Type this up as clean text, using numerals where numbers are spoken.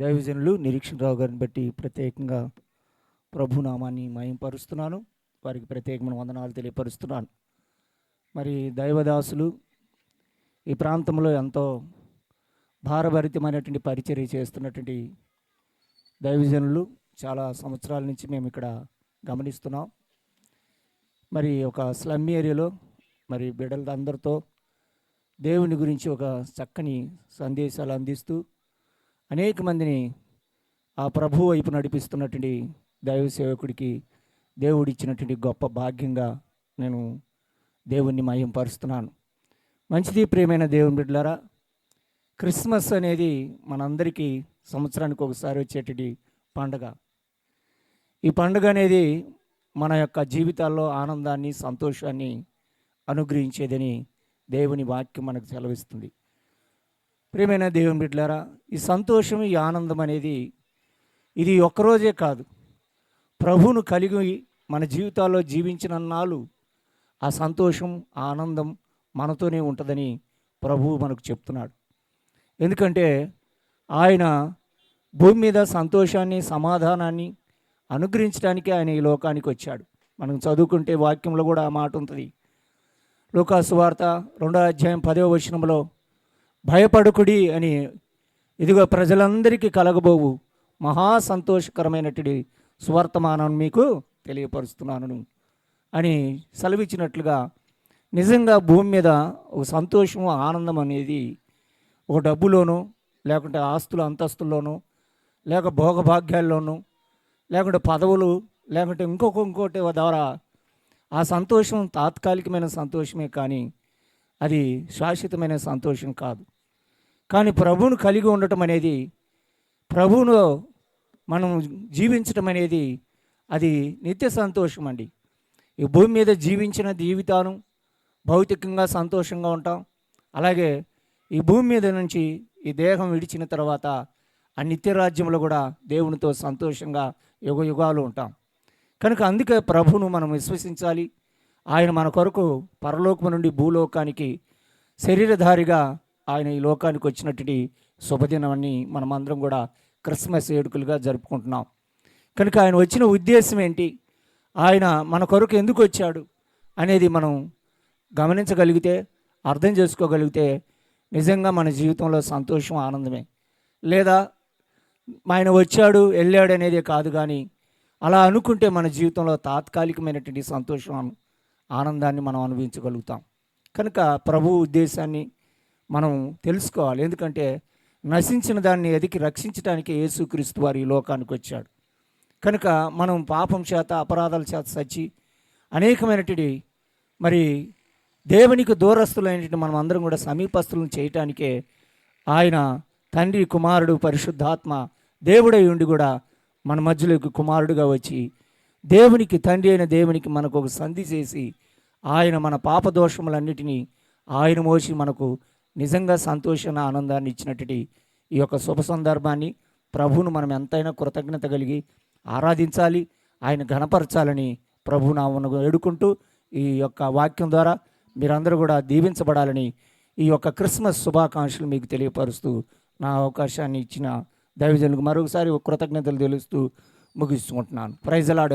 దైవజనులు నిరీక్షణరావు గారిని బట్టి ప్రత్యేకంగా ప్రభునామాన్ని మహింపరుస్తున్నాను. వారికి ప్రత్యేకమైన వందనాలు తెలియపరుస్తున్నాను. మరి దైవదాసులు ఈ ప్రాంతంలో ఎంతో భారభరితమైనటువంటి పరిచర్య చేస్తున్నటువంటి దైవజనులు చాలా సంవత్సరాల నుంచి మేము ఇక్కడ గమనిస్తున్నాం. మరి ఒక స్లమ్ ఏరియాలో మరి బిడ్డలందరితో దేవుని గురించి ఒక చక్కని సందేశాలు అందిస్తూ అనేక మందిని ఆ ప్రభు వైపు నడిపిస్తున్నటువంటి దైవ సేవకుడికి దేవుడిచ్చినటువంటి గొప్ప భాగ్యంగా నేను దేవుణ్ణి మహింపరుస్తున్నాను. మంచిది ప్రియమైన దేవుని బిడ్డలారా, క్రిస్మస్ అనేది మనందరికీ సంవత్సరానికి ఒకసారి వచ్చేటటువంటి పండుగ. ఈ పండుగ అనేది మన యొక్క జీవితాల్లో ఆనందాన్ని, సంతోషాన్ని అనుగ్రహించేదని దేవుని వాక్యం మనకు సెలవిస్తుంది. ప్రియమైన దేవుని బిడ్డలారా, ఈ సంతోషం, ఈ ఆనందం అనేది ఇది ఒక్కరోజే కాదు. ప్రభువును కలిగి మన జీవితాల్లో జీవించినన్నాళ్ళు ఆ సంతోషం, ఆ ఆనందం మనతోనే ఉంటుందని ప్రభువు మనకు చెప్తున్నాడు. ఎందుకంటే ఆయన భూమి మీద సంతోషాన్ని, సమాధానాన్ని అనుగ్రహించడానికి ఆయన ఈ లోకానికి వచ్చాడు. మనం చదువుకుంటే వాక్యంలో కూడా ఆ మాట ఉంటుంది. లూకా సువార్త 2:10 భయపడుకుడి అని, ఇదిగో ప్రజలందరికీ కలగబోవు మహా సంతోషకరమైనటువంటి సువర్తమానం మీకు తెలియపరుస్తున్నాను అని సెలవిచ్చినట్లుగా నిజంగా భూమి మీద ఒక సంతోషం, ఆనందం అనేది ఒక డబ్బులోనూ, లేకుంటే ఆస్తుల అంతస్తుల్లోనూ, లేక భోగభాగ్యాల్లోనూ, లేకుంటే పదవులు, లేకుంటే ఇంకోటి ద్వారా ఆ సంతోషం తాత్కాలికమైన సంతోషమే, కానీ అది శాశ్వతమైన సంతోషం కాదు. కానీ ప్రభువును కలిగి ఉండటం అనేది, ప్రభువులో మనం జీవించటం అనేది అది నిత్య సంతోషం అండి. ఈ భూమి మీద జీవించిన జీవితాను భౌతికంగా సంతోషంగా ఉంటాం. అలాగే ఈ భూమి మీద నుంచి ఈ దేహం విడిచిన తర్వాత ఆ నిత్య రాజ్యంలో కూడా దేవునితో సంతోషంగా యుగ యుగాలు ఉంటాం. కనుక అందుకే ప్రభువును మనం విశ్వసించాలి. ఆయన మన కొరకు పరలోకము నుండి భూలోకానికి శరీరధారిగా ఆయన ఈ లోకానికి వచ్చినటువంటి శుభదినాన్ని మనమందరం కూడా క్రిస్మస్ వేడుకలుగా జరుపుకుంటున్నాం. కనుక ఆయన వచ్చిన ఉద్దేశం ఏంటి, ఆయన మన కొరకు ఎందుకు వచ్చాడు అనేది మనం గమనించగలిగితే, అర్థం చేసుకోగలిగితే నిజంగా మన జీవితంలో సంతోషం, ఆనందమే. లేదా ఆయన వచ్చాడు వెళ్ళాడు అనేది కాదు, కానీ అలా అనుకుంటే మన జీవితంలో తాత్కాలికమైనటువంటి సంతోషం, ఆనందాన్ని మనం అనుభవించగలుగుతాం. కనుక ప్రభు ఉద్దేశాన్ని మనం తెలుసుకోవాలి. ఎందుకంటే నశించిన దాన్ని ఎదికి రక్షించడానికి యేసుక్రీస్తు వారు ఈ లోకానికి వచ్చాడు. కనుక మనం పాపం చేత, అపరాధాల చేత సచ్చి అనేకమైనటువంటి మరి దేవునికి దూరస్తులైనటువంటి మనం అందరం కూడా సమీపస్తులను చేయటానికే ఆయన తండ్రి, కుమారుడు, పరిశుద్ధాత్మ దేవుడై ఉండి కూడా మన మధ్యలోకి కుమారుడుగా వచ్చి దేవునికి, తండ్రి అయిన దేవునికి మనకు ఒక సంధి చేసి ఆయన మన పాపదోషములన్నిటినీ ఆయన మోసి మనకు నిజంగా సంతోషాన్ని, ఆనందాన్ని ఇచ్చినటువంటి ఈ యొక్క శుభ సందర్భాన్ని ప్రభువును మనం ఎంతైనా కృతజ్ఞత కలిగి ఆరాధించాలి, ఆయన ఘనపరచాలని ప్రభునామమును వేడుకుంటూ ఈ యొక్క వాక్యం ద్వారా మీరందరూ కూడా దీవించబడాలని ఈ యొక్క క్రిస్మస్ శుభాకాంక్షలు మీకు తెలియపరుస్తూ నా అవకాశాన్ని ఇచ్చిన దైవజనులకు మరొకసారి కృతజ్ఞతలు తెలుస్తూ ముగిస్తుంటున్నాను. Praise the lord.